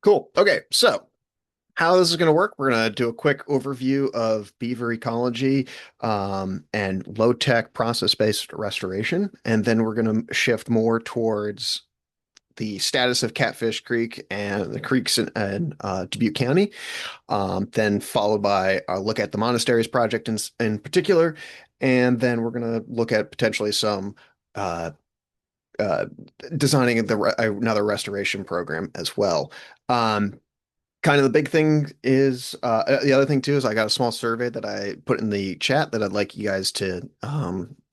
Cool. Okay, so how this is going to work, we're going to do a quick overview of beaver ecology and low-tech process-based restoration, and then we're going to shift more towards the status of Catfish Creek and the creeks in Dubuque County, then followed by a look at the monasteries project in particular, and then we're going to look at potentially some uh, uh, designing another restoration program as well. Um, Kind of the big thing is the other thing too is I got a small survey that I put in the chat that I'd like you guys to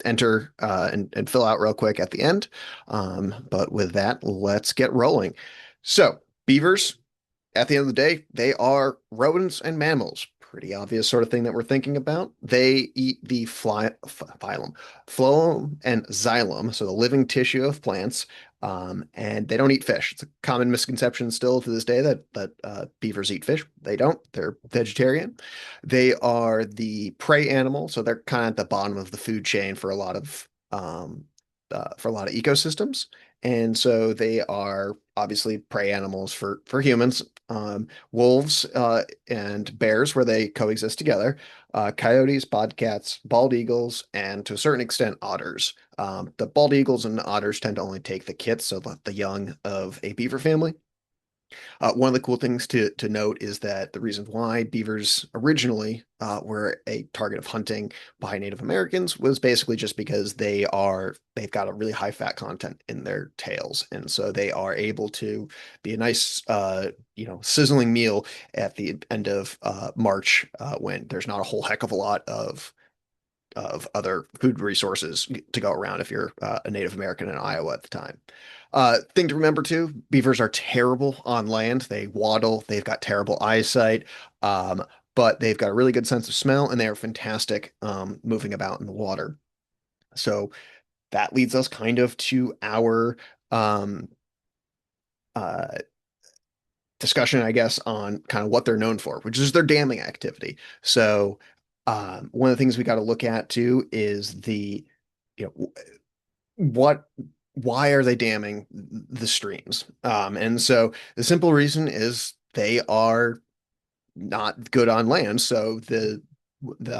enter and fill out real quick at the end. But with that, let's get rolling. So, beavers, at the end of the day, they are rodents and mammals. Pretty obvious sort of thing that we're thinking about. They eat the phloem and xylem, so the living tissue of plants, and they don't eat fish. It's a common misconception still to this day that beavers eat fish. They don't. They're vegetarian. They are the prey animal, so they're kind of at the bottom of the food chain for a lot of ecosystems. And so they are obviously prey animals for humans. Wolves and bears, where they coexist together, coyotes, bobcats, bald eagles, and to a certain extent, otters. The bald eagles and the otters tend to only take the kits, so the young of a beaver family. One of the cool things to note is that the reason why beavers originally were a target of hunting by Native Americans was basically just because they've got a really high fat content in their tails, and so they are able to be a nice sizzling meal at the end of March when there's not a whole heck of a lot of other food resources to go around if you're a Native American in Iowa at the time. Thing to remember too, beavers are terrible on land. They waddle, they've got terrible eyesight, um, but they've got a really good sense of smell and they are fantastic moving about in the water. So that leads us kind of to our um, uh, discussion, I guess, on kind of what they're known for, which is their damming activity. So one of the things we got to look at too is you know, what why are they damming the streams? And so the simple reason is they are not good on land, so the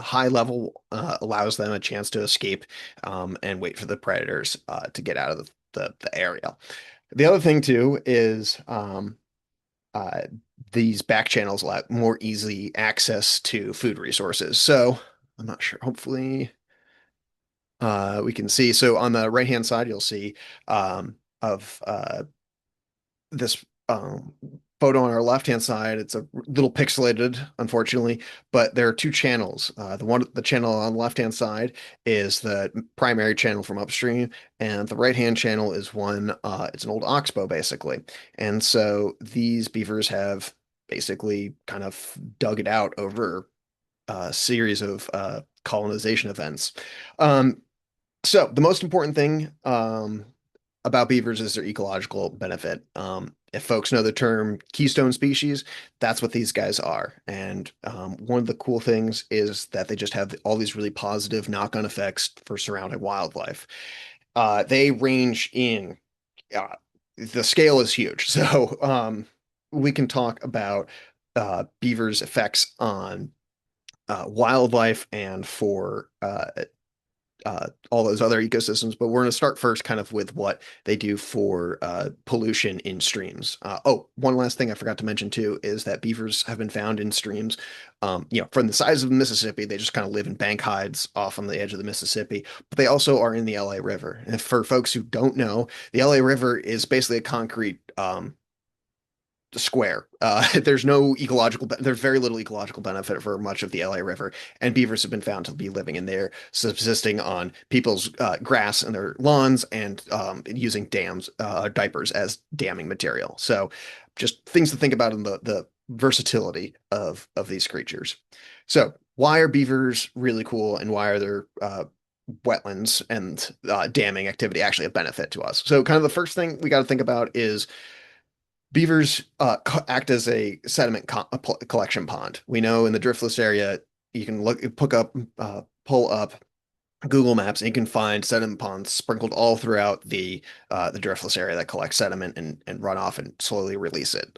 high level allows them a chance to escape and wait for the predators to get out of the area. The other thing too is uh, these back channels allow more easy access to food resources. So I'm not sure. Hopefully, we can see. So on the right hand side, you'll see of this photo on our left hand side. It's a little pixelated, unfortunately, but there are two channels. The channel on the left hand side is the primary channel from upstream, and the right hand channel is one. It's an old oxbow, basically, and so these beavers have basically kind of dug it out over a series of colonization events. Um, so the most important thing about beavers is their ecological benefit. If folks know the term keystone species, that's what these guys are. And one of the cool things is that they just have all these really positive knock-on effects for surrounding wildlife. They range in the scale is huge. So we can talk about beavers' effects on wildlife and for all those other ecosystems, but we're going to start first kind of with what they do for pollution in streams. One last thing I forgot to mention too is that beavers have been found in streams, from the size of the Mississippi, they just kind of live in bank hides off on the edge of the Mississippi, but they also are in the LA River. And for folks who don't know, the LA River is basically a concrete square. There's very little ecological benefit for much of the LA River, and beavers have been found to be living in there, subsisting on people's grass and their lawns, and using diapers as damming material. So, just things to think about in the versatility of these creatures. So, why are beavers really cool, and why are their wetlands and damming activity actually a benefit to us? So, kind of the first thing we got to think about is beavers act as a sediment collection pond. We know in the driftless area, you can pull up Google Maps, and you can find sediment ponds sprinkled all throughout the driftless area that collects sediment and run off and slowly release it.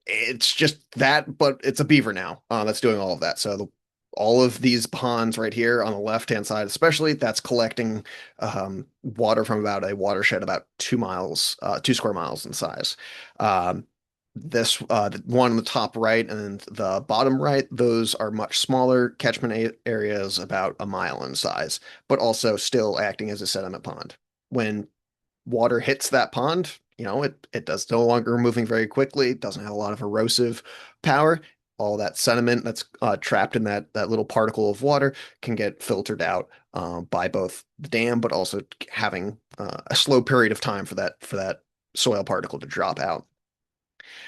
It's just that, but it's a beaver now that's doing all of that. So all of these ponds right here on the left-hand side, especially, that's collecting water from about a watershed about 2 miles, 2 square miles in size. Um, this the one on the top right and the bottom right, those are much smaller catchment areas, about a mile in size, but also still acting as a sediment pond. When water hits that pond, it does no longer moving very quickly. It doesn't have a lot of erosive power. All that sediment that's trapped in that little particle of water can get filtered out by both the dam, but also having a slow period of time for that soil particle to drop out.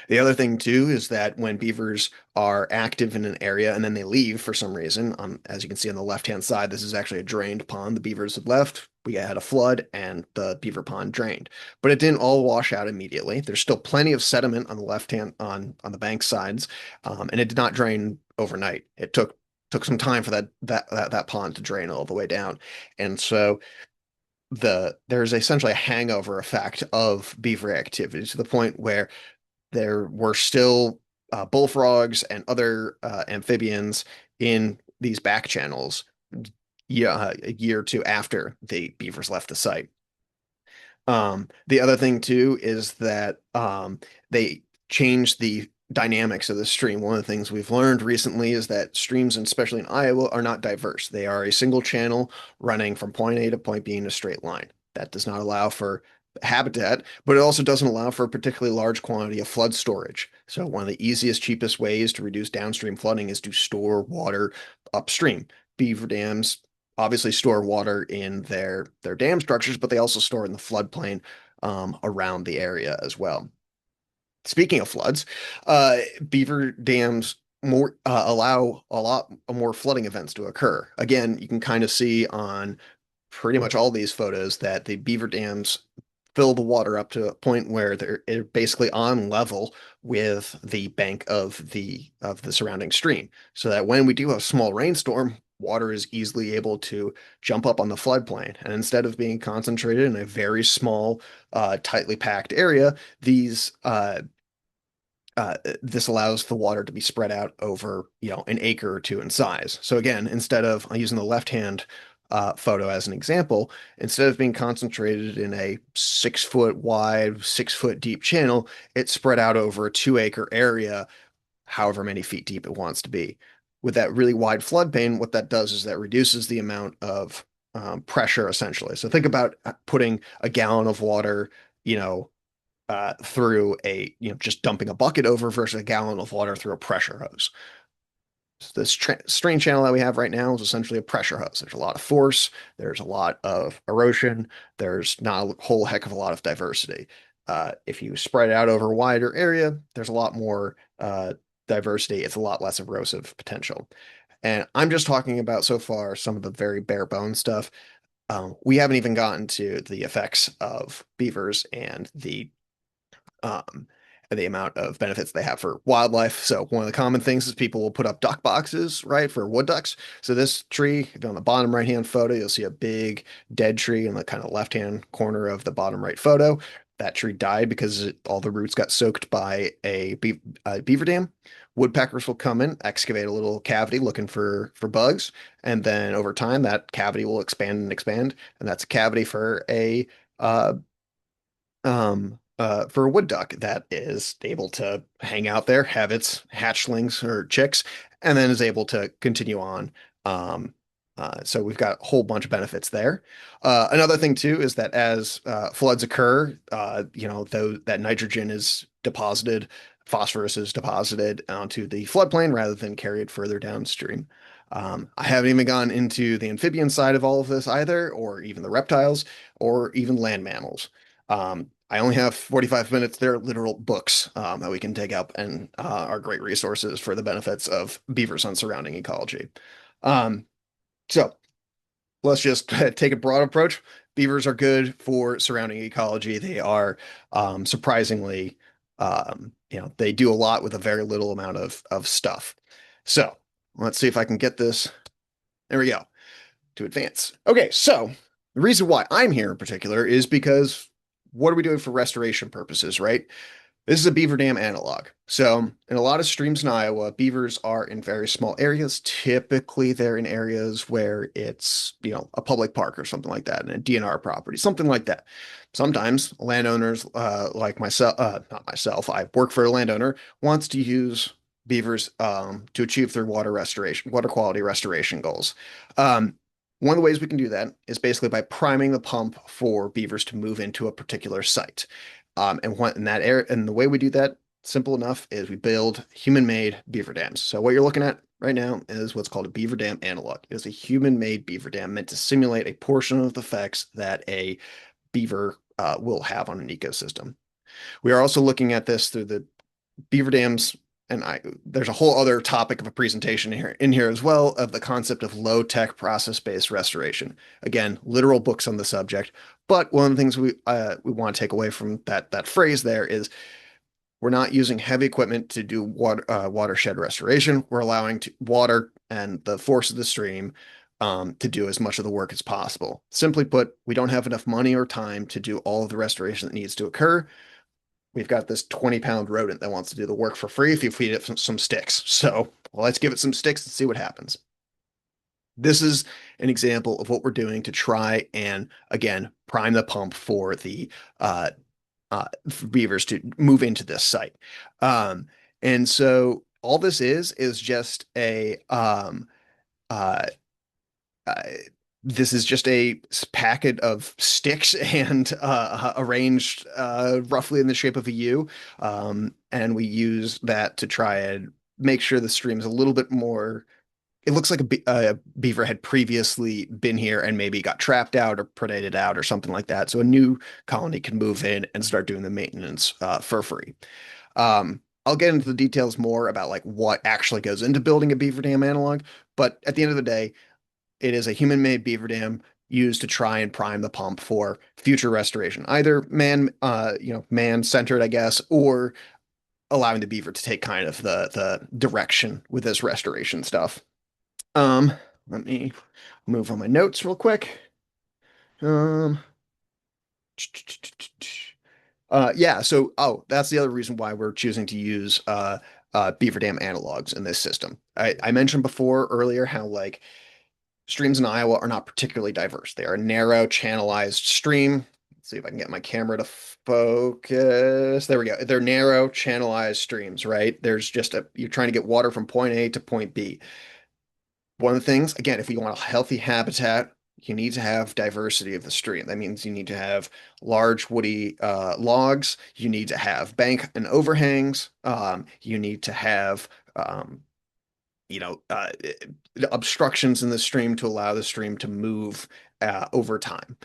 The other thing too is that when beavers are active in an area and then they leave for some reason, as you can see on the left-hand side, this is actually a drained pond. The beavers had left, we had a flood, and the beaver pond drained. But it didn't all wash out immediately. There's still plenty of sediment on the left hand on the bank sides, and it did not drain overnight. It took some time for that pond to drain all the way down, and so there's essentially a hangover effect of beaver activity to the point where there were still bullfrogs and other amphibians in these back channels, yeah, a year or two after the beavers left the site. The other thing too is that they changed the dynamics of the stream. One of the things we've learned recently is that streams, and especially in Iowa, are not diverse. They are a single channel running from point A to point B in a straight line. That does not allow for habitat, but it also doesn't allow for a particularly large quantity of flood storage. So one of the easiest, cheapest ways to reduce downstream flooding is to store water upstream. Beaver dams obviously store water in their dam structures, but they also store in the floodplain around the area as well. Speaking of floods, beaver dams more allow a lot more flooding events to occur. Again, you can kind of see on pretty much all these photos that the beaver dams fill the water up to a point where they're basically on level with the bank of the surrounding stream, so that when we do a small rainstorm, water is easily able to jump up on the floodplain. And instead of being concentrated in a very small, tightly packed area, this allows the water to be spread out over, an acre or two in size. So again, instead of using the left hand photo as an example, instead of being concentrated in a 6 foot wide, 6 foot deep channel, it's spread out over a 2 acre area, however many feet deep it wants to be. With that really wide floodplain, what that does is that reduces the amount of pressure essentially. So think about putting a gallon of water, you know, through just dumping a bucket over versus a gallon of water through a pressure hose. So this strain channel that we have right now is essentially a pressure hose. There's a lot of force, there's a lot of erosion, there's not a whole heck of a lot of diversity. If you spread it out over a wider area, there's a lot more diversity. It's a lot less erosive potential. And I'm just talking about so far some of the very bare bone stuff. We haven't even gotten to the effects of beavers um, and the amount of benefits they have for wildlife. So one of the common things is people will put up duck boxes, right, for wood ducks. So this tree, on the bottom right-hand photo, you'll see a big dead tree in the kind of left-hand corner of the bottom right photo. That tree died because all the roots got soaked by a beaver dam. Woodpeckers will come in, excavate a little cavity looking for bugs, and then over time that cavity will expand and expand, and that's a cavity uh, for a wood duck that is able to hang out there, have its hatchlings or chicks, and then is able to continue on. Um, so we've got a whole bunch of benefits there. Another thing too is that as floods occur, though that nitrogen is deposited, phosphorus is deposited onto the floodplain rather than carried further downstream. I haven't even gone into the amphibian side of all of this either, or even the reptiles, or even land mammals. I only have 45 minutes. They're literal books that we can dig up and are great resources for the benefits of beavers on surrounding ecology. Um, so let's just take a broad approach. Beavers are good for surrounding ecology. They are surprisingly, they do a lot with a very little amount of stuff. So let's see if I can get this. There we go. To advance. Okay, so the reason why I'm here in particular is because what are we doing for restoration purposes, right? This is a beaver dam analog. So, in a lot of streams in Iowa, beavers are in very small areas. Typically, they're in areas where it's, a public park or something like that, and a DNR property, something like that. Sometimes landowners, like myself, not myself, I work for a landowner, wants to use beavers to achieve their water quality restoration goals. Um, One of the ways we can do that is basically by priming the pump for beavers to move into a particular site. And what in that area, and the way we do that, simple enough, is we build human-made beaver dams. So what you're looking at right now is what's called a beaver dam analog. It is a human-made beaver dam meant to simulate a portion of the effects that a beaver will have on an ecosystem. We are also looking at this through the beaver dams, and there's a whole other topic of a presentation here as well of the concept of low-tech process-based restoration. Again, literal books on the subject. But one of the things we want to take away from that phrase there is we're not using heavy equipment to do watershed restoration. We're allowing water and the force of the stream to do as much of the work as possible. Simply put, we don't have enough money or time to do all of the restoration that needs to occur. We've got this 20-pound rodent that wants to do the work for free if you feed it some sticks. So let's give it some sticks and see what happens. This is an example of what we're doing to try and, again, prime the pump for the for beavers to move into this site. And so all this is just uh, uh, this is just a packet of sticks and arranged roughly in the shape of a U. And we use that to try and make sure the stream's a little bit more. It looks like a beaver had previously been here and maybe got trapped out or predated out or something like that. So a new colony can move in and start doing the maintenance for free. I'll get into the details more about like what actually goes into building a beaver dam analog, but at the end of the day, it is a human-made beaver dam used to try and prime the pump for future restoration, either man-centered, I guess, or allowing the beaver to take kind of the direction with this restoration stuff. Um, Let me move on my notes real quick. Um, yeah, so that's the other reason why we're choosing to use beaver dam analogs in this system. I mentioned before earlier how like streams in Iowa are not particularly diverse. They are a narrow, channelized stream. Let's see if I can get my camera to focus. There we go. They're narrow, channelized streams, right? You're trying to get water from point A to point B. One of the things, again, if you want a healthy habitat, you need to have diversity of the stream. That means you need to have large woody logs. You need to have bank and overhangs. You need to have you know, uh, obstructions in the stream to allow the stream to move over time.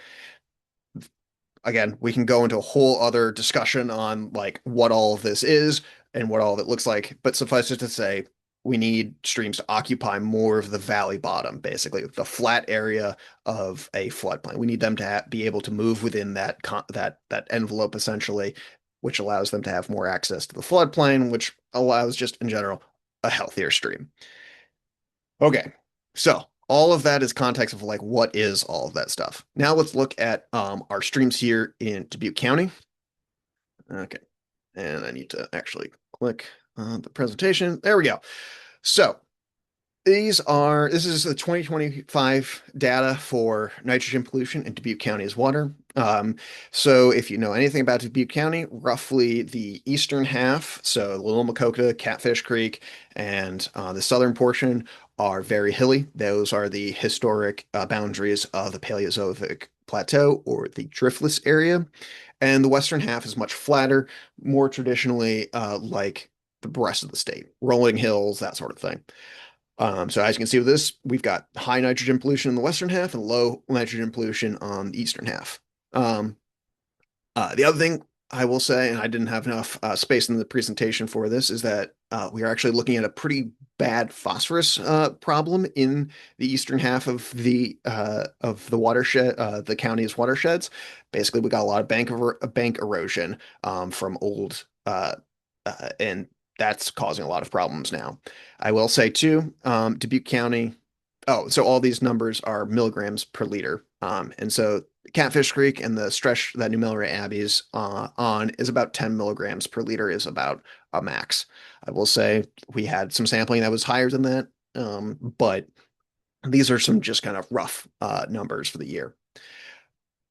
Again, we can go into a whole other discussion on like what all of this is and what all of it looks like, but suffice it to say, we need streams to occupy more of the valley bottom, basically the flat area of a floodplain. We need them to be able to move within that envelope essentially, which allows them to have more access to the floodplain, which allows just in general a healthier stream. Okay, so all of that is context of like what is all of that stuff. Now let's look at our streams here in Dubuque County. Okay, and I need to actually click on the presentation. There we go. So this is the 2025 data for nitrogen pollution in Dubuque County's water. So if you know anything about Dubuque County, roughly the eastern half, so Little Makota, Catfish Creek, and the southern portion are very hilly. Those are the historic boundaries of the Paleozoic Plateau or the driftless area. And the western half is much flatter, more traditionally like the rest of the state, rolling hills, that sort of thing. So as you can see with this, we've got high nitrogen pollution in the western half and low nitrogen pollution on the eastern half. Um, the other thing I will say, and I didn't have enough space in the presentation for this, is that we are actually looking at a pretty bad phosphorus problem in the eastern half of the watershed, the county's watersheds. Basically, we got a lot of bank erosion from old and that's causing a lot of problems now. I will say too, Dubuque County. Oh, so all these numbers are milligrams per liter And so Catfish Creek and the stretch that New Melleray Abbey is on is about 10 milligrams per liter is about a max. I will say we had some sampling that was higher than that, but these are some just kind of rough numbers for the year.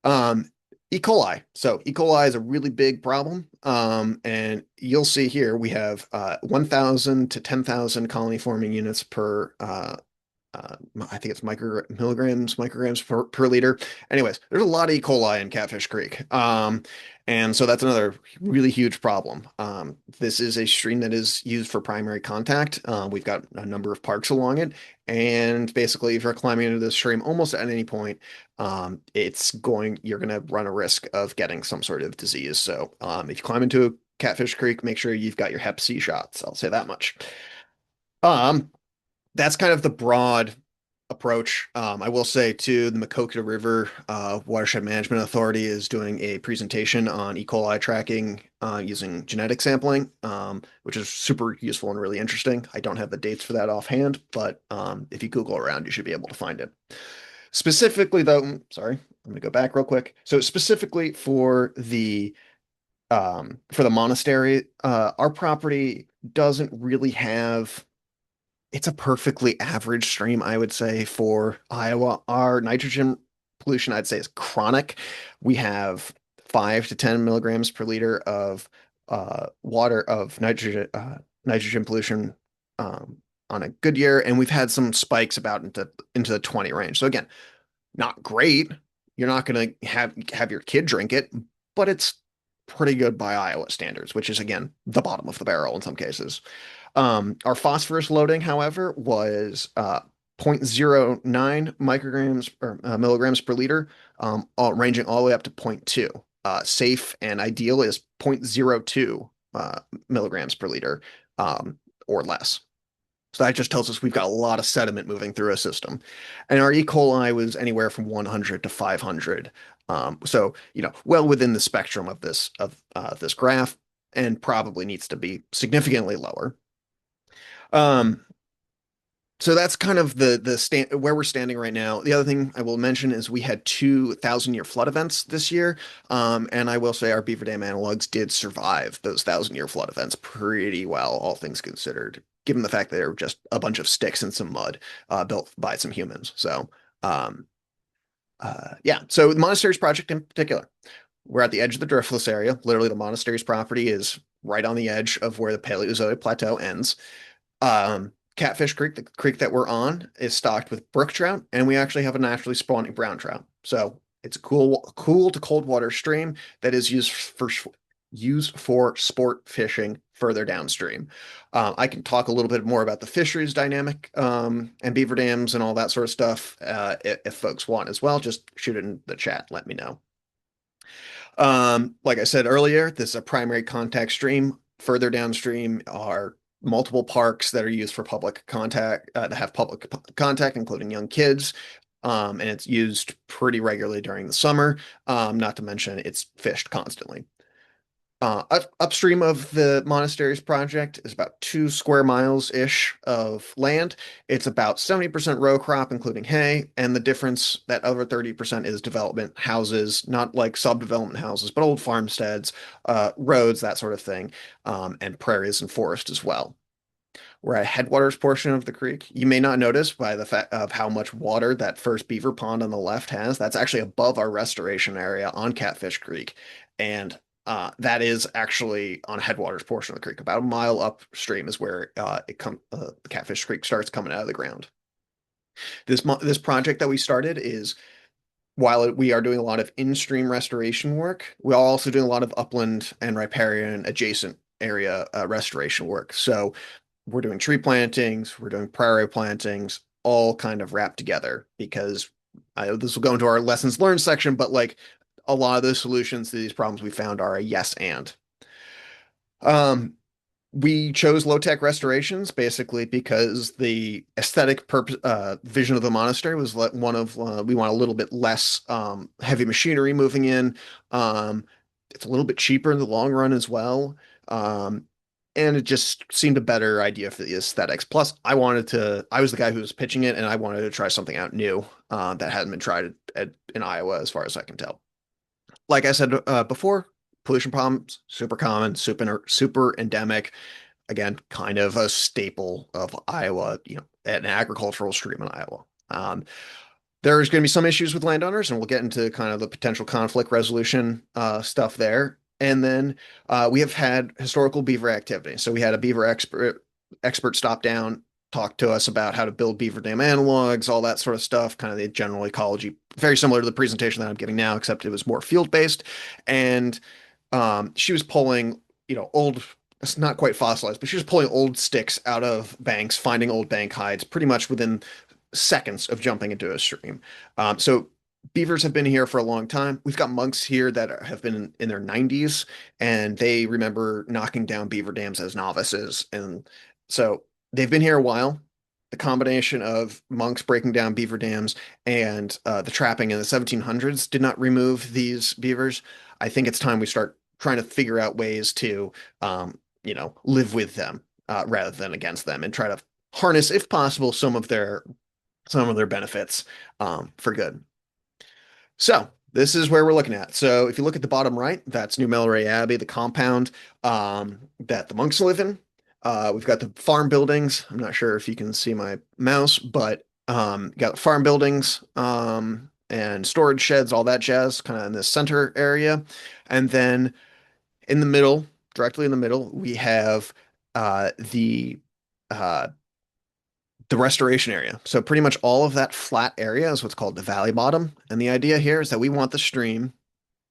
Um, E. coli. So E. coli is a really big problem. And you'll see here we have 1,000 to 10,000 colony forming units per I think it's micrograms per liter. Anyways, there's a lot of E. coli in Catfish Creek. And so that's another really huge problem. This is a stream that is used for primary contact. We've got a number of parks along it. And basically, if you're climbing into this stream almost at any point, you're going to run a risk of getting some sort of disease. So if you climb into Catfish Creek, make sure you've got your Hep C shots. I'll say that much. Um, that's kind of the broad approach. I will say too, the Maquoketa River Watershed Management Authority is doing a presentation on E. coli tracking using genetic sampling, which is super useful and really interesting. I don't have the dates for that offhand, but if you Google around, you should be able to find it. Specifically, though, sorry, I'm going to go back real quick. So specifically for the monastery, our property doesn't really have it's a perfectly average stream, I would say, for Iowa. Our nitrogen pollution, I'd say, is chronic. We have 5 to 10 milligrams per liter of water of nitrogen pollution on a good year, and we've had some spikes about into the 20 range. So again, not great. You're not going to have your kid drink it, but it's pretty good by Iowa standards, which is again the bottom of the barrel in some cases. Our phosphorus loading, however, was 0.09 micrograms or milligrams per liter, ranging all the way up to zero point 0.2. Safe and ideal is 0.02 milligrams per liter or less. So that just tells us we've got a lot of sediment moving through a system. And our E. coli was anywhere from 100 to 500. So, well within the spectrum of this graph and probably needs to be significantly lower. Um, so that's kind of the stand where we're standing right now. The other thing I will mention is we had 2,000-year flood events this year, and I will say our Beaver Dam analogs did survive those 1,000-year flood events pretty well, all things considered, given the fact that they were just a bunch of sticks and some mud built by some humans. So, yeah. So the monasteries project in particular, we're at the edge of the driftless area. Literally, the monastery's property is right on the edge of where the Paleozoic plateau ends. Catfish Creek, the creek that we're on, is stocked with brook trout, and we actually have a naturally spawning brown trout. So it's a cool to cold water stream that is used for sport fishing further downstream. I can talk a little bit more about the fisheries dynamic and beaver dams and all that sort of stuff if folks want as well. Just shoot it in the chat. Let me know. Like I said earlier, this is a primary contact stream. Further downstream are multiple parks that are used for public contact, that have public contact, including young kids. And it's used pretty regularly during the summer. Not to mention it's fished constantly. Upstream of the monastery's project is about 2 square miles-ish of land. It's about 70% row crop, including hay, and the difference, that other 30% is development houses, not like sub-development houses, but old farmsteads, roads, that sort of thing, and prairies and forest as well. We're at headwaters portion of the creek. You may not notice by the fact of how much water that first beaver pond on the left has. That's actually above our restoration area on Catfish Creek. And that is actually on headwaters portion of the creek. About a mile upstream is where the Catfish Creek starts coming out of the ground. This project that we started is, while we are doing a lot of in-stream restoration work, we're also doing a lot of upland and riparian adjacent area restoration work. So we're doing tree plantings, we're doing prairie plantings, all kind of wrapped together because this will go into our lessons learned section, but like a lot of the solutions to these problems we found are a yes and. We chose low-tech restorations basically because the aesthetic vision of the monastery was one of we want a little bit less heavy machinery moving in. It's a little bit cheaper in the long run as well. and it just seemed a better idea for the aesthetics. Plus, I was the guy who was pitching it, and I wanted to try something out new that hadn't been tried in Iowa, as far as I can tell. Like I said before, pollution problems, super common, super endemic. Again, kind of a staple of Iowa, an agricultural stream in Iowa. There's going to be some issues with landowners, and we'll get into kind of the potential conflict resolution stuff there. And then we have had historical beaver activity. So we had a beaver expert stop down, talk to us about how to build beaver dam analogs, all that sort of stuff, kind of the general ecology, very similar to the presentation that I'm giving now, except it was more field based. And she was pulling, old. It's not quite fossilized, but she was pulling old sticks out of banks, finding old bank hides, pretty much within seconds of jumping into a stream. So beavers have been here for a long time. We've got monks here that have been in their 90s, and they remember knocking down beaver dams as novices. And so they've been here a while. The combination of monks breaking down beaver dams and the trapping in the 1700s did not remove these beavers. I think it's time we start trying to figure out ways to, live with them rather than against them, and try to harness, if possible, some of their benefits for good. So this is where we're looking at. So if you look at the bottom right, that's New Melleray Abbey, the compound that the monks live in. We've got the farm buildings. I'm not sure if you can see my mouse, but got farm buildings and storage sheds, all that jazz, kind of in the center area. And then in the middle, directly in the middle, we have the uh, the restoration area. So pretty much all of that flat area is what's called the valley bottom. And the idea here is that we want the stream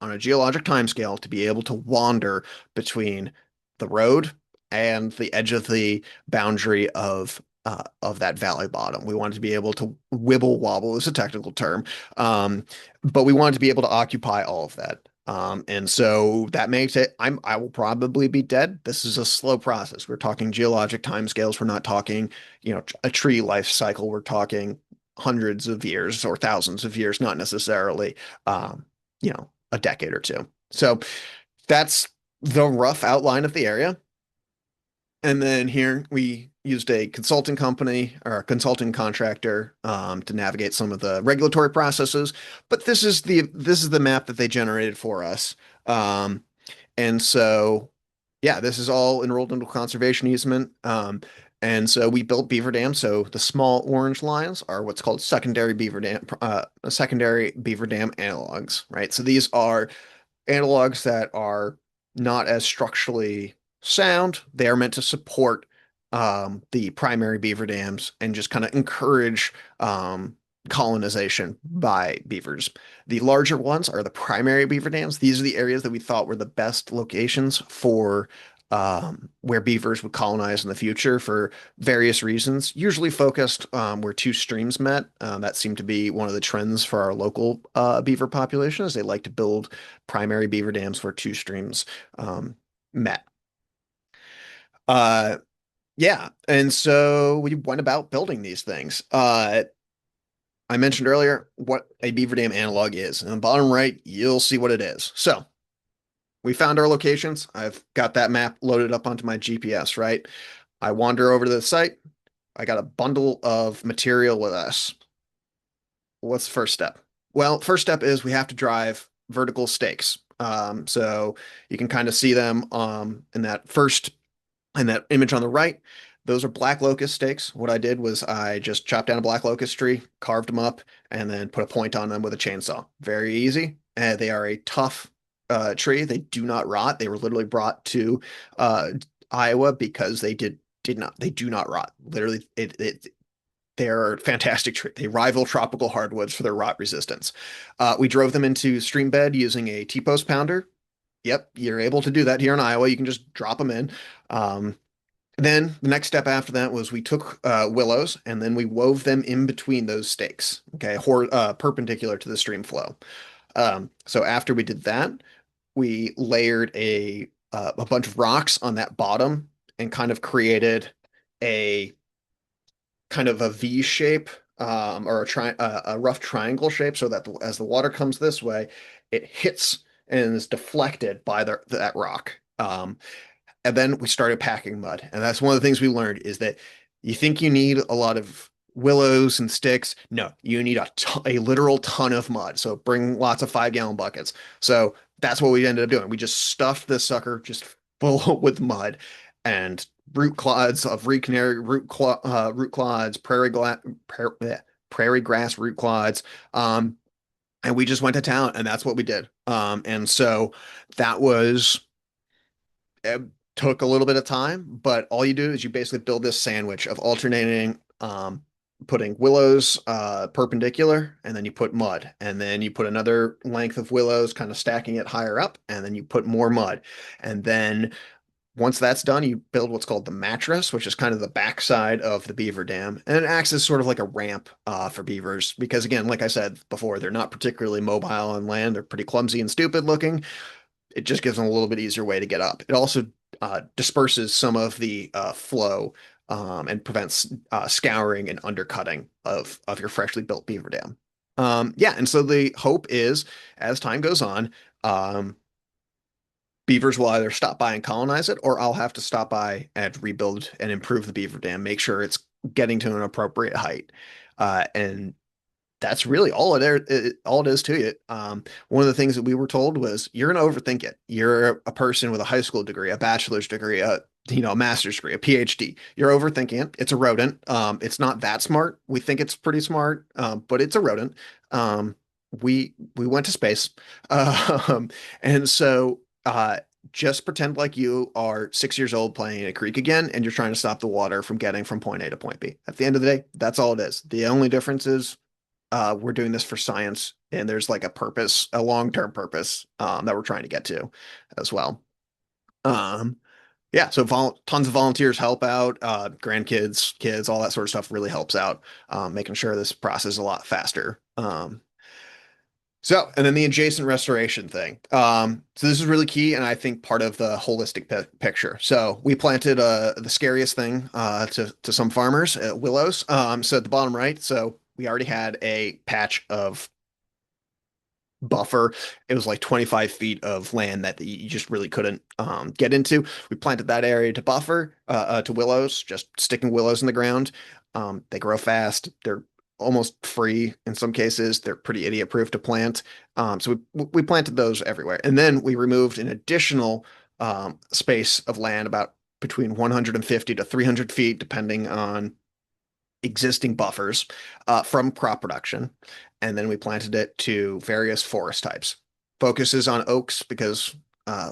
on a geologic timescale to be able to wander between the road and the edge of the boundary of that valley bottom. We want to be able to wibble wobble is a technical term, but we want to be able to occupy all of that. And so that makes it, I will probably be dead. This is a slow process. We're talking geologic timescales. We're not talking, a tree life cycle. We're talking hundreds of years or thousands of years, not necessarily, a decade or two. So that's the rough outline of the area. And then here we used a consulting company or a consulting contractor to navigate some of the regulatory processes. But this is the map that they generated for us. And so, yeah, this is all enrolled into conservation easement. And so we built beaver dams. So the small orange lines are what's called secondary beaver dam analogs, right? So these are analogs that are not as structurally sound. They are meant to support the primary beaver dams and just kind of encourage colonization by beavers. The larger ones are the primary beaver dams. These are the areas that we thought were the best locations for where beavers would colonize in the future for various reasons, usually focused where two streams met. That seemed to be one of the trends for our local beaver population, is they like to build primary beaver dams where two streams met. Uh, yeah, and so we went about building these things. I mentioned earlier what a beaver dam analog is. In the bottom right, you'll see what it is. So we found our locations. I've got that map loaded up onto my GPS, right? I wander over to the site. I got a bundle of material with us. What's the first step? Well, first step is we have to drive vertical stakes. So you can kind of see them in that image on the right. Those are black locust stakes. What I did was I just chopped down a black locust tree, carved them up, and then put a point on them with a chainsaw. Very easy. They are a tough tree. They do not rot. They were literally brought to Iowa because they do not rot. Literally, they're a fantastic tree. They rival tropical hardwoods for their rot resistance. We drove them into stream bed using a T-post pounder. Yep, you're able to do that here in Iowa. You can just drop them in. Then the next step after that was we took willows and then we wove them in between those stakes, okay, perpendicular to the stream flow. So after we did that, we layered a bunch of rocks on that bottom and kind of created a kind of a V shape or a rough triangle shape, so that as the water comes this way, it hits and is deflected by that rock. And then we started packing mud. And that's one of the things we learned is that you think you need a lot of willows and sticks. No, you need a literal ton of mud. So bring lots of 5 gallon buckets. So that's what we ended up doing. We just stuffed this sucker just full with mud and root clods of Reed Canary, root clods, prairie grass root clods. And we just went to town, and that's what we did. And so that was it took a little bit of time, but all you do is you basically build this sandwich of alternating, putting willows perpendicular, and then you put mud, and then you put another length of willows, kind of stacking it higher up, and then you put more mud. And then once that's done, you build what's called the mattress, which is kind of the backside of the beaver dam. And it acts as sort of like a ramp for beavers, because again, like I said before, they're not particularly mobile on land. They're pretty clumsy and stupid looking. It just gives them a little bit easier way to get up. It also disperses some of the flow and prevents scouring and undercutting of your freshly built beaver dam. Yeah, and so the hope is, as time goes on, beavers will either stop by and colonize it, or I'll have to stop by and rebuild and improve the beaver dam, make sure it's getting to an appropriate height. And that's really all it is to you. One of the things that we were told was you're going to overthink it. You're a person with a high school degree, a bachelor's degree, a master's degree, a PhD. You're overthinking it. It's a rodent. It's not that smart. We think it's pretty smart, but it's a rodent. We went to space, and so just pretend like you are 6 years old playing in a creek again, and you're trying to stop the water from getting from point A to point B. At the end of the day, that's all it is. The only difference is we're doing this for science, and there's like a purpose, a long-term purpose that we're trying to get to as well. Um, yeah, so tons of volunteers help out, grandkids, kids, all that sort of stuff really helps out, making sure this process is a lot faster. And then the adjacent restoration thing. So this is really key, and I think part of the holistic picture. So we planted the scariest thing to some farmers, willows. So at the bottom right, so we already had a patch of buffer. It was like 25 feet of land that you just really couldn't get into. We planted that area to buffer to willows, just sticking willows in the ground. They grow fast. They're almost free in some cases. They're pretty idiot proof to plant. So we planted those everywhere. And then we removed an additional space of land about between 150 to 300 feet, depending on existing buffers from crop production. And then we planted it to various forest types. Focuses on oaks because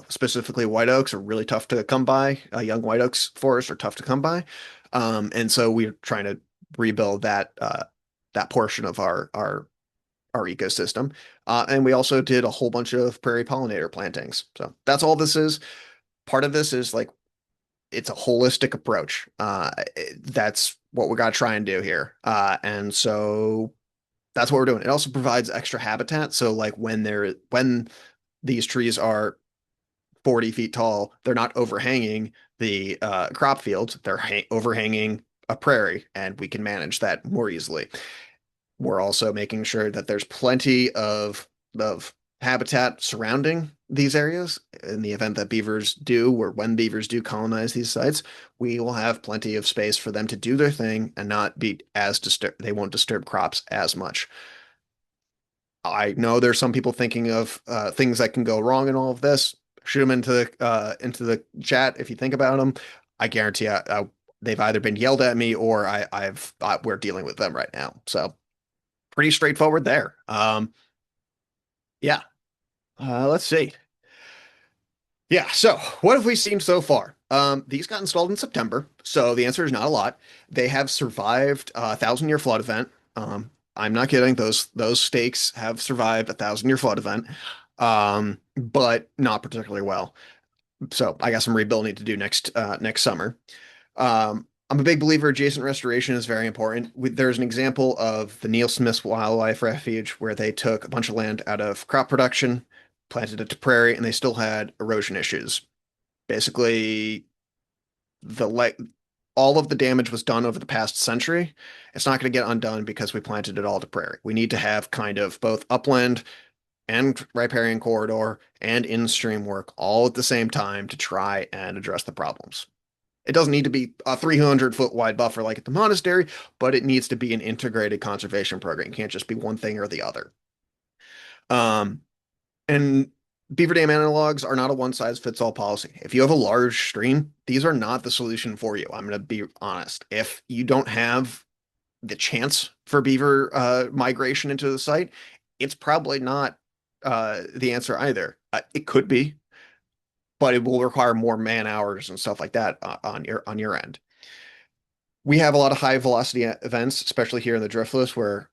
specifically white oaks are really tough to come by. Young white oaks forests are tough to come by. And so we're trying to rebuild that portion of our ecosystem. And we also did a whole bunch of prairie pollinator plantings. So that's all this is. Part of this is like it's a holistic approach. That's what we got to try and do here. And so that's what we're doing. It also provides extra habitat. So like when these trees are 40 feet tall, they're not overhanging the crop fields. They're overhanging a prairie, and we can manage that more easily. We're also making sure that there's plenty of habitat surrounding these areas in the event that beavers do, or when beavers do colonize these sites, we will have plenty of space for them to do their thing and not be as disturbed. They won't disturb crops as much. I know there's some people thinking of things that can go wrong in all of this. Shoot them into the chat if you think about them. I guarantee they've either been yelled at me or we're dealing with them right now. So pretty straightforward there. Yeah. Let's see. Yeah, so what have we seen so far? These got installed in September, so the answer is not a lot. They have survived a thousand-year flood event. I'm not kidding; those stakes have survived a thousand-year flood event, but not particularly well. So I got some rebuilding to do next summer. I'm a big believer adjacent restoration is very important. There's an example of the Neil Smith's Wildlife Refuge where they took a bunch of land out of crop production, planted it to prairie, and they still had erosion issues. Basically, the like all of the damage was done over the past century. It's not going to get undone because we planted it all to prairie. We need to have kind of both upland and riparian corridor and in-stream work all at the same time to try and address the problems. It doesn't need to be a 300-foot wide buffer like at the monastery, but it needs to be an integrated conservation program. It can't just be one thing or the other. Um, and beaver dam analogs are not a one-size-fits-all policy. If you have a large stream, these are not the solution for you. I'm going to be honest. If you don't have the chance for beaver migration into the site, it's probably not the answer either. It could be, but it will require more man hours and stuff like that on your end. We have a lot of high velocity events, especially here in the Driftless, where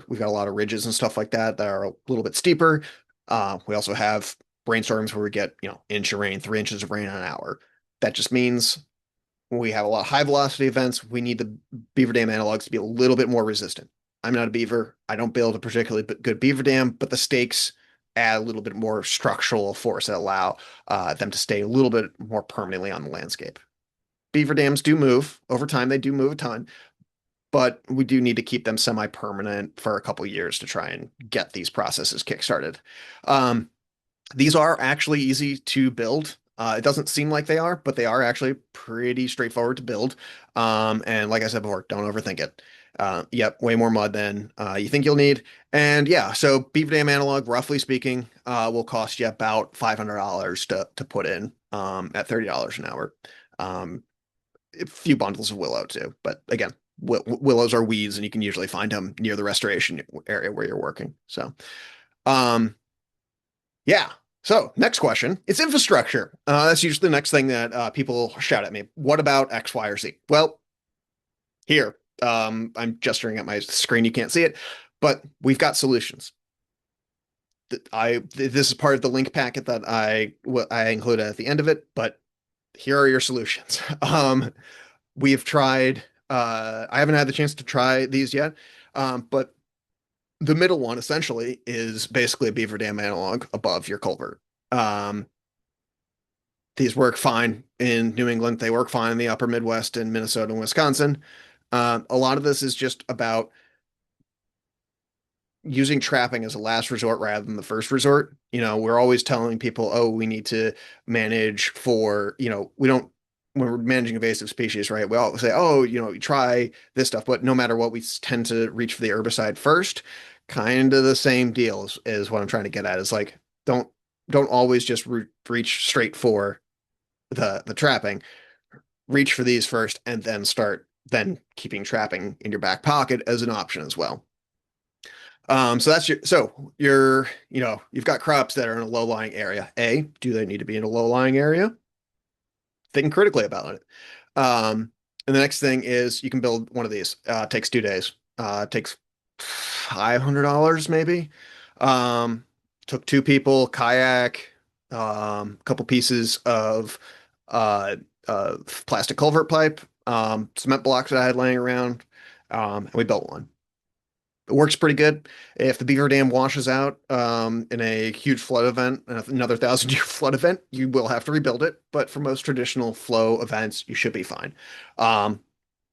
we've got a lot of ridges and stuff like that that are a little bit steeper. We also have rainstorms where we get, inch of rain, 3 inches of rain an hour. That just means when we have a lot of high velocity events, we need the beaver dam analogs to be a little bit more resistant. I'm not a beaver. I don't build a particularly good beaver dam, but the stakes add a little bit more structural force that allow them to stay a little bit more permanently on the landscape. Beaver dams do move over time. They do move a ton, but we do need to keep them semi-permanent for a couple years to try and get these processes kickstarted. Um, these are actually easy to build. It doesn't seem like they are, but they are actually pretty straightforward to build. And like I said before, don't overthink it. Yep, way more mud than you think you'll need. And yeah, so Beaver Dam Analog, roughly speaking, will cost you about $500 to put in at $30 an hour. A few bundles of willow too, but again, willows are weeds, and you can usually find them near the restoration area where you're working. So, um, yeah. So next question, it's infrastructure. That's usually the next thing that people shout at me. What about X, Y, or Z? Well, here, I'm gesturing at my screen. You can't see it, but we've got solutions. This is part of the link packet that I included at the end of it, but here are your solutions. We've tried, I haven't had the chance to try these yet, but the middle one essentially is basically a beaver dam analog above your culvert. Um, these work fine in New England. They work fine in the upper Midwest and Minnesota and Wisconsin. A lot of this is just about using trapping as a last resort rather than the first resort. We're always telling people, oh, we need to manage for, we don't, when we're managing invasive species, right? We all say, oh, you try this stuff, but no matter what, we tend to reach for the herbicide first. Kind of the same deal is what I'm trying to get at. Is like, don't don't always just reach straight for the trapping. Reach for these first, and then keeping trapping in your back pocket as an option as well. You've got crops that are in a low-lying area. Do they need to be in a low-lying area? Think critically about it. And the next thing is you can build one of these. Takes 2 days. Takes $500 maybe. Took two people, kayak, couple pieces of uh, plastic culvert pipe, cement blocks that I had laying around, and we built one. It works pretty good. If the Beaver Dam washes out in a huge flood event, another 1,000-year flood event, you will have to rebuild it. But for most traditional flow events, you should be fine. Um,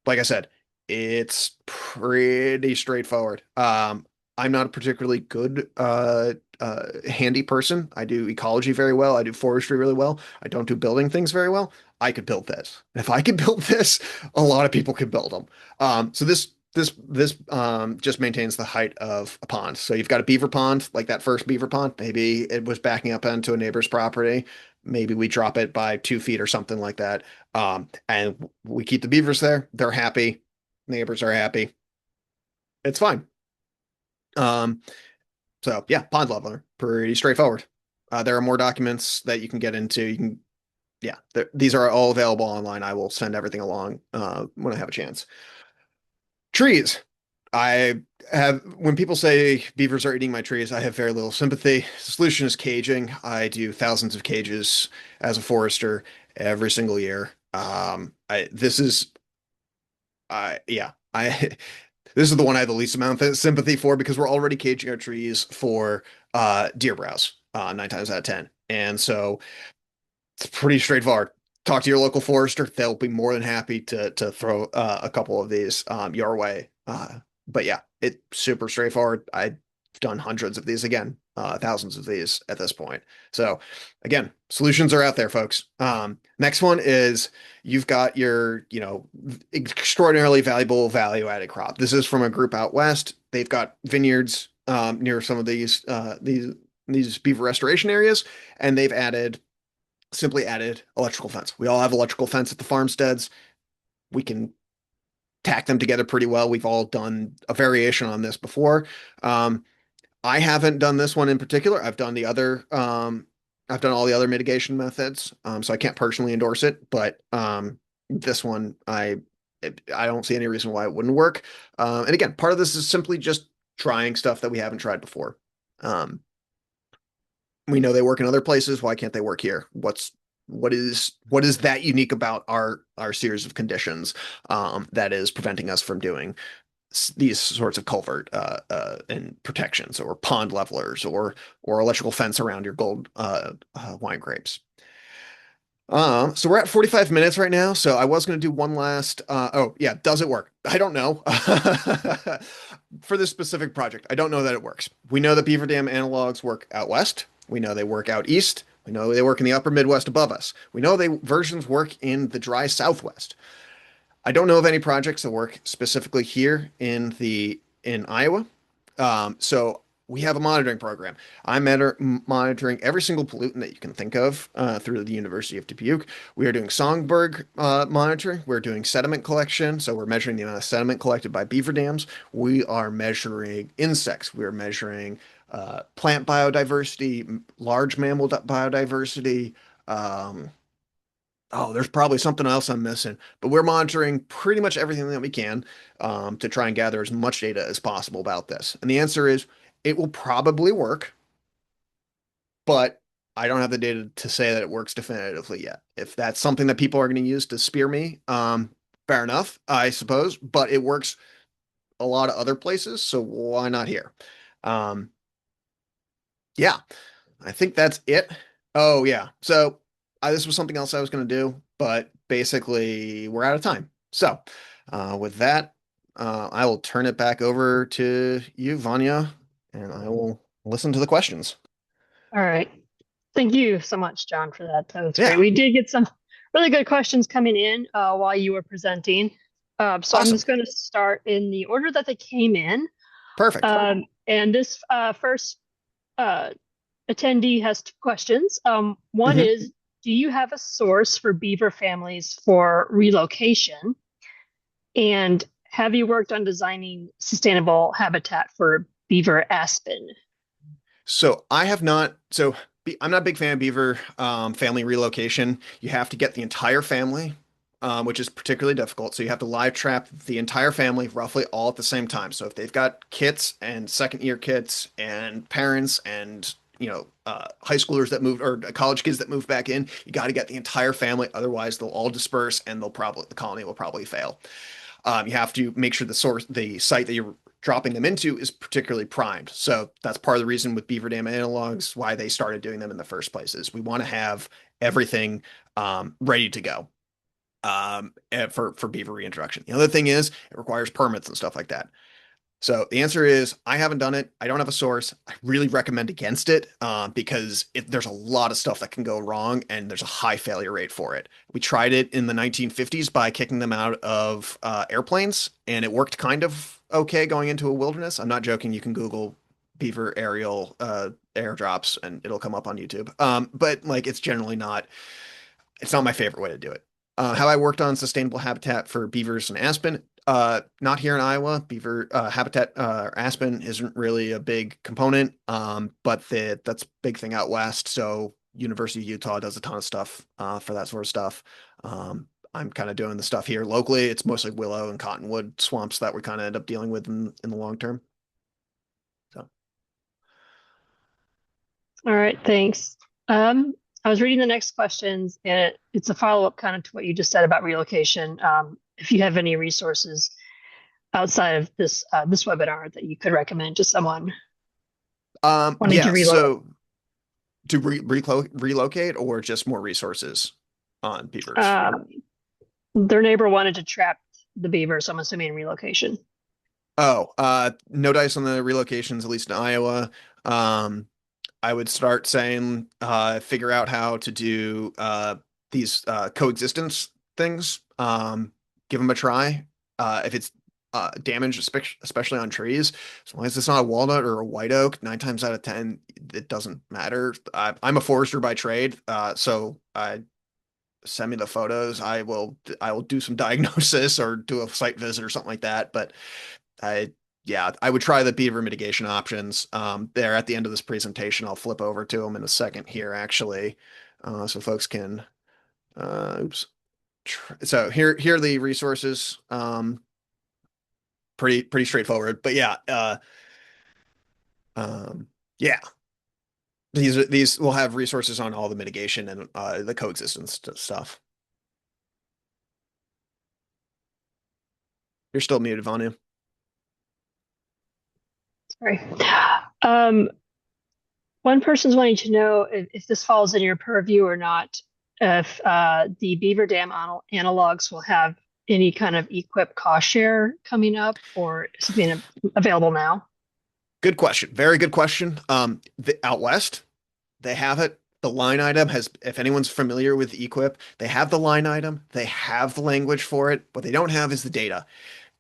like I said, it's pretty straightforward. I'm not a particularly good handy person. I do ecology very well. I do forestry really well. I don't do building things very well. I could build this. If I could build this, a lot of people could build them. So this just maintains the height of a pond. So you've got a beaver pond, like that first beaver pond. Maybe it was backing up onto a neighbor's property. Maybe we drop it by 2 feet or something like that. And we keep the beavers there. They're happy. Neighbors are happy. It's fine. Um, so yeah, pond leveler, pretty straightforward. There are more documents that you can get into. Yeah, these are all available online. I will send everything along when I have a chance. Trees. When people say beavers are eating my trees, I have very little sympathy. The solution is caging. I do thousands of cages as a forester every single year. Yeah, this is the one I have the least amount of sympathy for because we're already caging our trees for deer browse 9 times out of 10. And so it's pretty straightforward. Talk to your local forester; they'll be more than happy to throw a couple of these your way. But yeah, it's super straightforward. done hundreds of these again, thousands of these at this point. So again, solutions are out there, folks. Next one is you've got your, extraordinarily valuable value-added crop. This is from a group out west. They've got vineyards near some of these beaver restoration areas, and they've simply added electrical fence. We all have electrical fence at the farmsteads. We can tack them together pretty well. We've all done a variation on this before. I haven't done this one in particular. I've done all the other mitigation methods, so I can't personally endorse it. But this one, I don't see any reason why it wouldn't work. And again, part of this is simply just trying stuff that we haven't tried before. We know they work in other places. Why can't they work here? What is that unique about our series of conditions that is preventing us from doing these sorts of culvert and protections, or pond levelers, or electrical fence around your gold wine grapes? So we're at 45 minutes right now. So I was going to do one last. Oh yeah, does it work? I don't know. For this specific project, I don't know that it works. We know that beaver dam analogs work out west. We know they work out east. We know they work in the upper Midwest above us. We know versions work in the dry Southwest. I don't know of any projects that work specifically here in Iowa. So we have a monitoring program. I'm monitoring every single pollutant that you can think of through the University of Dubuque. We are doing songbird monitoring. We're doing sediment collection. So we're measuring the amount of sediment collected by beaver dams. We are measuring insects. We're measuring plant biodiversity, large mammal biodiversity. Oh, there's probably something else I'm missing, but we're monitoring pretty much everything that we can to try and gather as much data as possible about this. And the answer is it will probably work, but I don't have the data to say that it works definitively yet. If that's something that people are going to use to spear me, fair enough, I suppose, but it works a lot of other places, so why not here? Yeah, I think that's it. Oh, yeah. So this was something else I was going to do, but basically we're out of time. So with that, I will turn it back over to you, Vanya, and I will listen to the questions. All right. Thank you so much, John, for that. That was great. Yeah, We did get some really good questions coming in while you were presenting. So I'm awesome. just going to start in the order that they came in. Perfect. And this first uh, attendee has two questions. One Hmm. is, do you have a source for beaver families for relocation? And have you worked on designing sustainable habitat for beaver aspen? So I have not. I'm not a big fan of beaver family relocation. You have to get the entire family, which is particularly difficult. So you have to live trap the entire family roughly all at the same time. So if they've got kids and second year kids and parents and high schoolers that moved, or college kids that moved back in, you got to get the entire family. Otherwise, they'll all disperse and the colony will probably fail. You have to make sure the site that you're dropping them into is particularly primed. So that's part of the reason with beaver dam analogs, why they started doing them in the first place, is we want to have everything ready to go for beaver reintroduction. The other thing is it requires permits and stuff like that. So the answer is I haven't done it. I don't have a source. I really recommend against it because there's a lot of stuff that can go wrong and there's a high failure rate for it. We tried it in the 1950s by kicking them out of airplanes, and it worked kind of okay going into a wilderness. I'm not joking. You can Google beaver aerial airdrops and it'll come up on YouTube. But like it's not my favorite way to do it. How I worked on sustainable habitat for beavers and aspen. Not here in Iowa. Beaver habitat aspen isn't really a big component, but that's a big thing out west. So University of Utah does a ton of stuff for that sort of stuff. I'm kind of doing the stuff here locally. It's mostly willow and cottonwood swamps that we kind of end up dealing with in the long term. So All right, thanks. I was reading the next questions, and it's a follow-up kind of to what you just said about relocation. If you have any resources outside of this webinar that you could recommend to someone wanting to yeah, relocate. so to relocate or just more resources on beavers. Their neighbor wanted to trap the beaver, so I'm assuming relocation. Oh, no dice on the relocations, at least in Iowa. Um, I would start saying, figure out how to do these coexistence things. Give them a try. If it's damage, especially on trees, as long as it's not a walnut or a white oak, 9 times out of 10, it doesn't matter. I'm a forester by trade, so send me the photos. I will do some diagnosis or do a site visit or something like that. But I yeah, I would try the beaver mitigation options. There at the end of this presentation, I'll flip over to them in a second here, actually, so folks can. Oops. So here are the resources. Pretty straightforward, but yeah, um, yeah. These will have resources on all the mitigation and the coexistence stuff. You're still muted, Vanya. Sorry. Um, One person's wanting to know if this falls in your purview or not, if the Beaver Dam analogs will have any kind of equip cost share coming up or something available now. Good question. Very good question. Out west, they have it. The line item has, if anyone's familiar with Equip, they have the line item, they have the language for it. What they don't have is the data.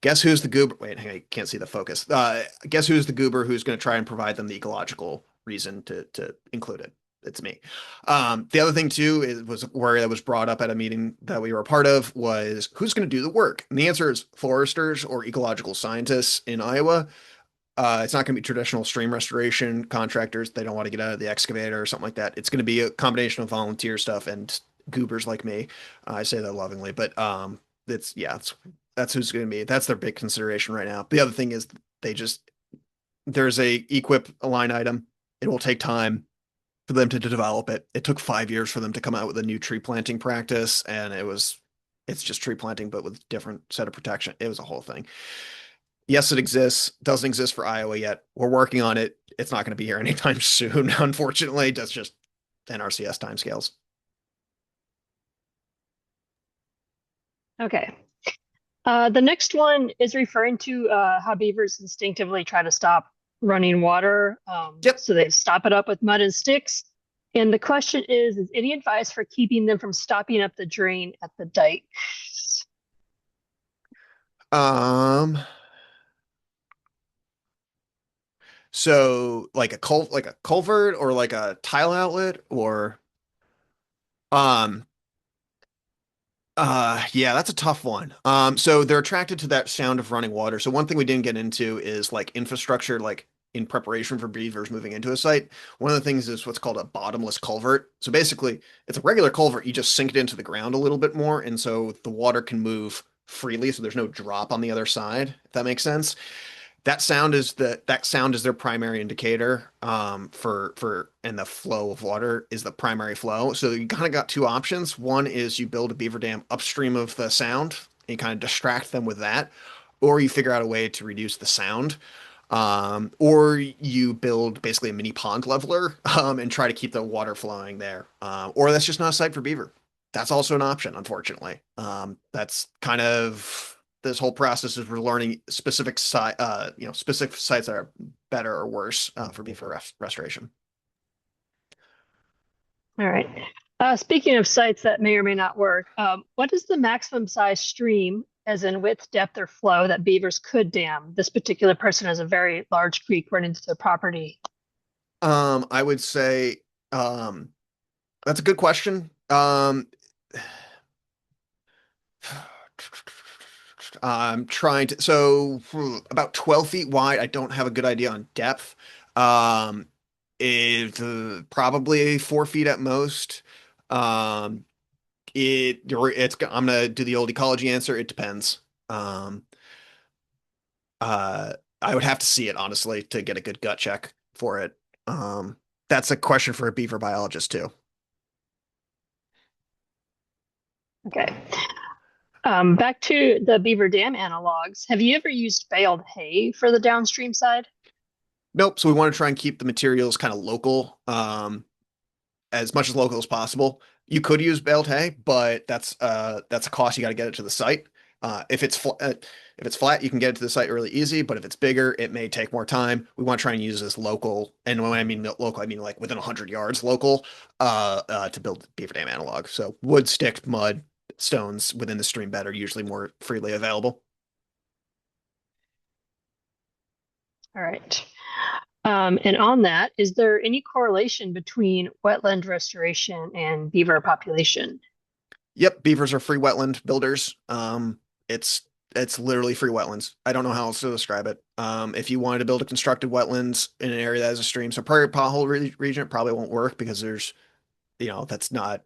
Guess who's the goober? Wait, I can't see the focus. Guess who's the goober who's going to try and provide them the ecological reason to include it? It's me. The other thing too was where that was brought up at a meeting that we were a part of was who's going to do the work, and the answer is foresters or ecological scientists in Iowa. It's not going to be traditional stream restoration contractors. They don't want to get out of the excavator or something like that. It's going to be a combination of volunteer stuff and goobers like me. I say that lovingly, but it's yeah, that's who's going to be. That's their big consideration right now. The other thing is they just there's a equip a line item. It will take time for them to develop it. It took 5 years for them to come out with a new tree planting practice, and it's just tree planting but with different set of protection. It was a whole thing. Yes, it exists. Doesn't exist for Iowa yet. We're working on it. It's not going to be here anytime soon, unfortunately. That's just NRCS timescales. Okay. The next one is referring to how beavers instinctively try to stop running water. Yep. So they stop it up with mud and sticks. And the question is any advice for keeping them from stopping up the drain at the dike? Um, so like a culvert or like a tile outlet or um yeah, that's a tough one. So they're attracted to that sound of running water. So one thing we didn't get into is like infrastructure, like in preparation for beavers moving into a site. One of the things is what's called a bottomless culvert. So basically, it's a regular culvert. You just sink it into the ground a little bit more, and so the water can move freely. So there's no drop on the other side, if that makes sense. That sound is their primary indicator for and the flow of water is the primary flow. So you kind of got two options. One is you build a beaver dam upstream of the sound and you kind of distract them with that, or you figure out a way to reduce the sound. Or you build basically a mini pond leveler and try to keep the water flowing there. Or that's just not a site for beaver. That's also an option, unfortunately. That's kind of this whole process is we're learning specific sites that are better or worse for beaver restoration. All right. Speaking of sites that may or may not work, what is the maximum size stream, as in width, depth, or flow, that beavers could dam? This particular person has a very large creek running into their property. I would say um, that's a good question. I'm trying to, so about 12 feet wide. I don't have a good idea on depth. Um, probably 4 feet at most. Um, I'm gonna do the old ecology answer. It depends. Um, uh, I would have to see it honestly to get a good gut check for it. Um, that's a question for a beaver biologist too. Okay. Back to the beaver dam analogs. Have you ever used baled hay for the downstream side? Nope. So we want to try and keep the materials kind of local, as much as local as possible. You could use baled hay, but that's a cost. You got to get it to the site. If it's flat, you can get to the site really easy, but if it's bigger, it may take more time. We want to try and use this local, and when I mean local, I mean like within 100 yards local, to build beaver dam analog. So wood, stick, mud, stones within the stream bed are usually more freely available. All right. And on that, is there any correlation between wetland restoration and beaver population? Yep, beavers are free wetland builders. It's it's literally free wetlands. I don't know how else to describe it. If you wanted to build a constructed wetlands in an area that has a stream, so prairie pothole region probably won't work because there's, that's not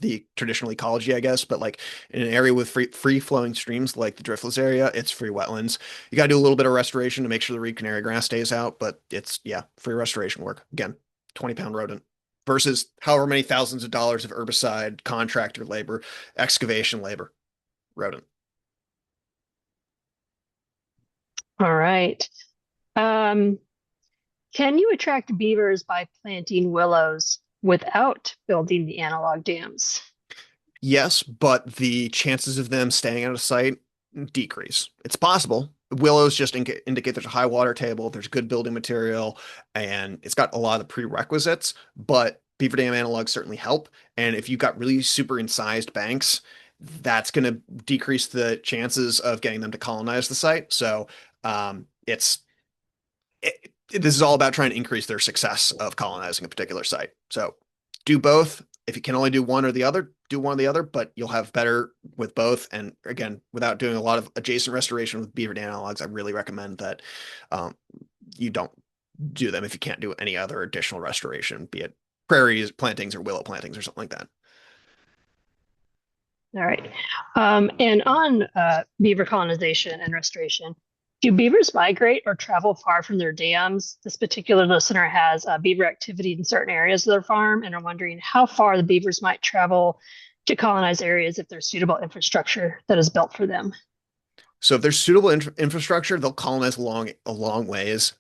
the traditional ecology, I guess. But like in an area with free flowing streams like the driftless area, it's free wetlands. You got to do a little bit of restoration to make sure the reed canary grass stays out, but it's yeah, free restoration work. Again, 20-pound rodent versus however many thousands of dollars of herbicide, contractor labor, excavation labor, rodent. All right. Um, can you attract beavers by planting willows without building the analog dams? Yes, but the chances of them staying out of sight decrease. It's possible. Willows just indicate there's a high water table, there's good building material, and it's got a lot of the prerequisites, but beaver dam analogs certainly help. And if you've got really super incised banks, that's going to decrease the chances of getting them to colonize the site. So it's this is all about trying to increase their success of colonizing a particular site. So do both. If you can only do one or the other, do one or the other, but you'll have better with both. And again, without doing a lot of adjacent restoration with beaver dam analogs, I really recommend that you don't do them if you can't do any other additional restoration, be it prairies, plantings, or willow plantings or something like that. All right. And on beaver colonization and restoration, do beavers migrate or travel far from their dams? This particular listener has beaver activity in certain areas of their farm and are wondering how far the beavers might travel to colonize areas if there's suitable infrastructure that is built for them. So if there's suitable infrastructure, they'll colonize a long ways,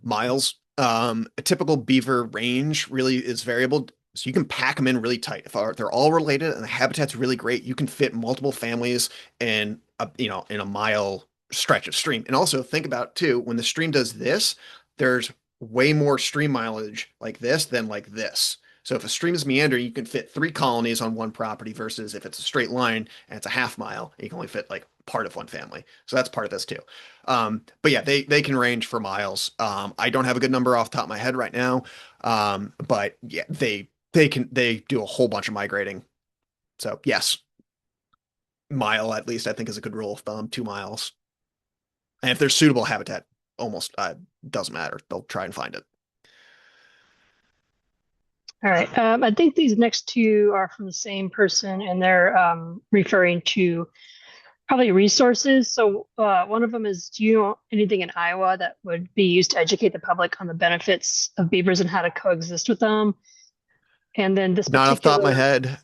miles. A typical beaver range really is variable. So you can pack them in really tight. If they're all related and the habitat's really great, you can fit multiple families in in a mile stretch of stream. And also think about too, when the stream does this, there's way more stream mileage like this than like this. So if a stream is meandering, you can fit 3 colonies on one property versus if it's a straight line and it's a half mile, you can only fit like part of one family. So that's part of this too. But yeah, they can range for miles. I don't have a good number off the top of my head right now. But yeah, they do a whole bunch of migrating. So yes, mile at least I think is a good rule of thumb, 2 miles. And if there's suitable habitat, almost doesn't matter. They'll try and find it. All right. I think these next two are from the same person, and they're referring to probably resources. So one of them is, do you know anything in Iowa that would be used to educate the public on the benefits of beavers and how to coexist with them? And then this Not off the top of my particular,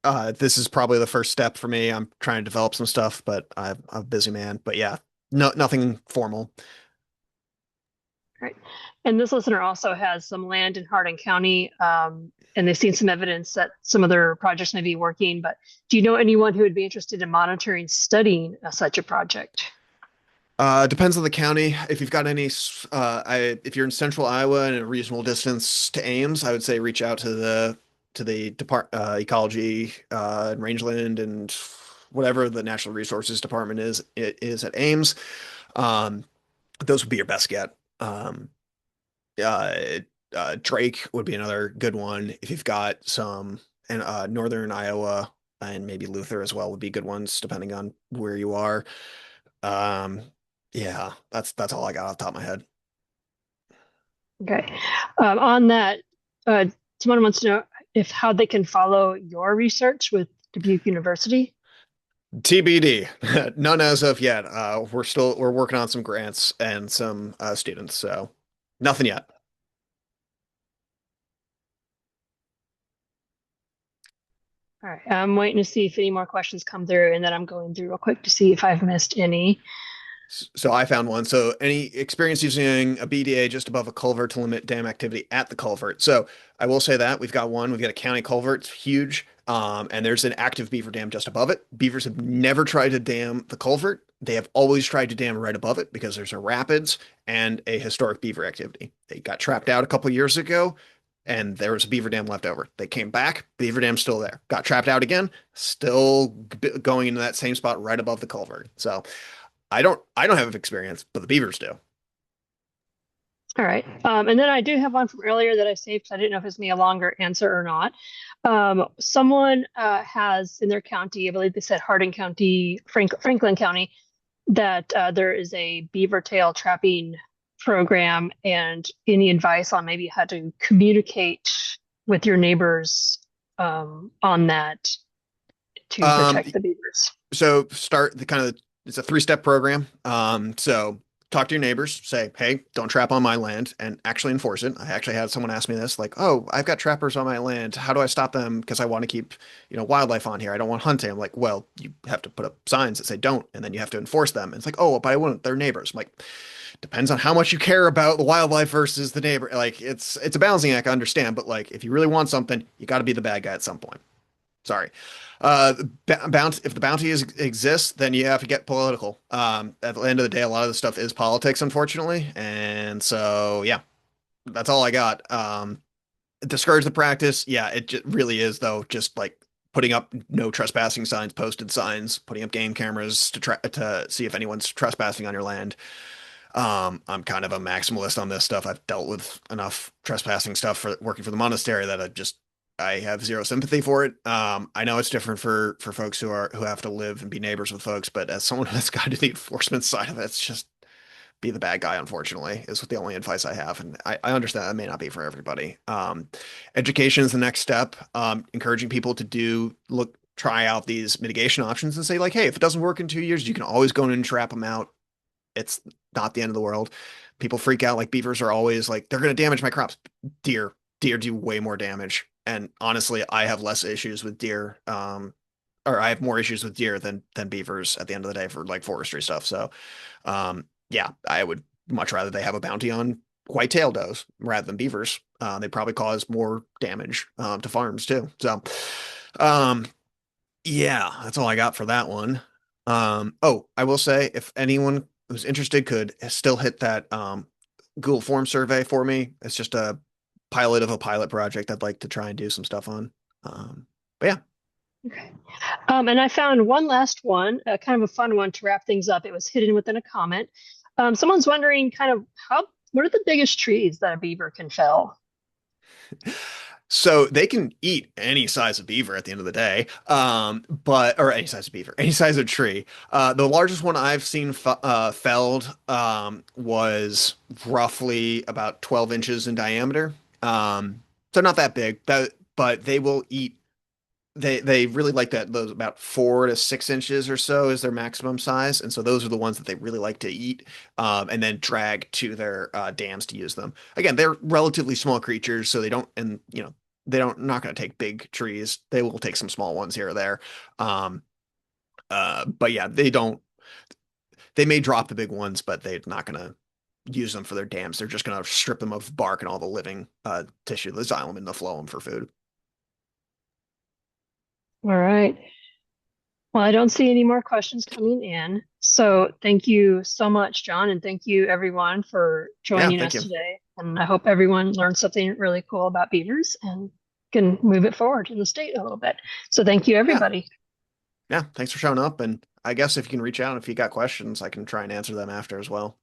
head. This is probably the first step for me. I'm trying to develop some stuff, but I'm a busy man. But yeah, nothing formal. right. And this listener also has some land in Hardin County, and they've seen some evidence that some of their projects may be working. But do you know anyone who would be interested in monitoring, studying such a project? Depends on the county. If you've got any, if you're in central Iowa and a reasonable distance to Ames, I would say reach out to the ecology and rangeland and whatever the natural resources department is. It is at Ames. Um, those would be your best get. Uh, Drake would be another good one if you've got some, and northern Iowa and maybe Luther as well would be good ones depending on where you are. Um, yeah, that's all I got off the top of my head. Okay. On that, uh, someone wants to know if how they can follow your research with Dubuque University. TBD, none as of yet. We're working on some grants and some students, so nothing yet. All right. I'm waiting to see if any more questions come through, and then I'm going through real quick to see if I've missed any. So I found one. So any experience using a BDA just above a culvert to limit dam activity at the culvert. So I will say that we've got one. We've got a county culvert. It's huge. And there's an active beaver dam just above it. Beavers have never tried to dam the culvert. They have always tried to dam right above it because there's a rapids and a historic beaver activity. They got trapped out a couple years ago, and there was a beaver dam left over. They came back, beaver dam's still there. Got trapped out again, still going into that same spot right above the culvert. So I don't have experience, but the beavers do. All right. And then I do have one from earlier that I saved because I didn't know if it's me a longer answer or not. Someone has in their county, I believe they said Hardin County, Franklin County, that there is a beaver tail trapping program, and any advice on maybe how to communicate with your neighbors on that to Um, protect the beavers. so start the kind of it's a three-step program. So talk to your neighbors, say, hey, don't trap on my land, and actually enforce it. I actually had someone ask me this, like, oh, I've got trappers on my land. How do I stop them? Because I want to keep, wildlife on here. I don't want hunting. I'm like, well, you have to put up signs that say don't, and then you have to enforce them. And it's like, oh, but I wouldn't. They're neighbors. I'm like, depends on how much you care about the wildlife versus the neighbor. Like, it's a balancing act, I understand, but like, if you really want something, you got to be the bad guy at some point. Sorry. If the bounty exists, then you have to get political. At the end of the day, a lot of the stuff is politics, unfortunately. And so, yeah, that's all I got. Discourage the practice. Yeah, really is, though, just like putting up no trespassing signs, posted signs, putting up game cameras to see if anyone's trespassing on your land. I'm kind of a maximalist on this stuff. I've dealt with enough trespassing stuff for working for the monastery that I have zero sympathy for it. I know it's different for folks who have to live and be neighbors with folks, but as someone that's got to the enforcement side of it, it's just be the bad guy, unfortunately, is the only advice I have. And I understand that may not be for everybody. Education is the next step. Encouraging people to try out these mitigation options and say, like, hey, if it doesn't work in 2 years, you can always go in and trap them out. It's not the end of the world. People freak out, like beavers are always like, they're going to damage my crops. Deer do way more damage. And honestly, I have less issues with deer, or I have more issues with deer than beavers at the end of the day for like forestry stuff. So, yeah, I would much rather they have a bounty on white-tailed does rather than beavers. They probably cause more damage to farms too. So, um, yeah, that's all I got for that one. Oh, I will say if anyone who's interested could still hit that Google Form survey for me. It's just a pilot of a pilot project I'd like to try and do some stuff on. But yeah, Okay. And I found one last one, kind of a fun one to wrap things up. It was hidden within a comment. Someone's wondering kind of what are the biggest trees that a beaver can fell? so they can eat any size of beaver at the end of the day, or any size of beaver, any size of tree. The largest one I've seen felled was roughly about 12 inches in diameter. So not that big, but they will eat. They really like that those about 4 to 6 inches or so is their maximum size, and so those are the ones that they really like to eat, and then drag to their dams to use them. Again, they're relatively small creatures, so they don't, and they don't not going to take big trees. They will take some small ones here or there. Um, but yeah, they don't. They may drop the big ones, but they're not going to use them for their dams. They're just going to strip them of bark and all the living tissue, the xylem and the phloem for food. All right. Well, I don't see any more questions coming in. So thank you so much, John, and thank you everyone for Yeah, joining thank us you. today. And I hope everyone learned something really cool about beavers and can move it forward in the state a little bit. So thank you, Yeah, everybody. yeah, thanks for showing up. And I guess if you can reach out if you got questions, I can try and answer them after as well.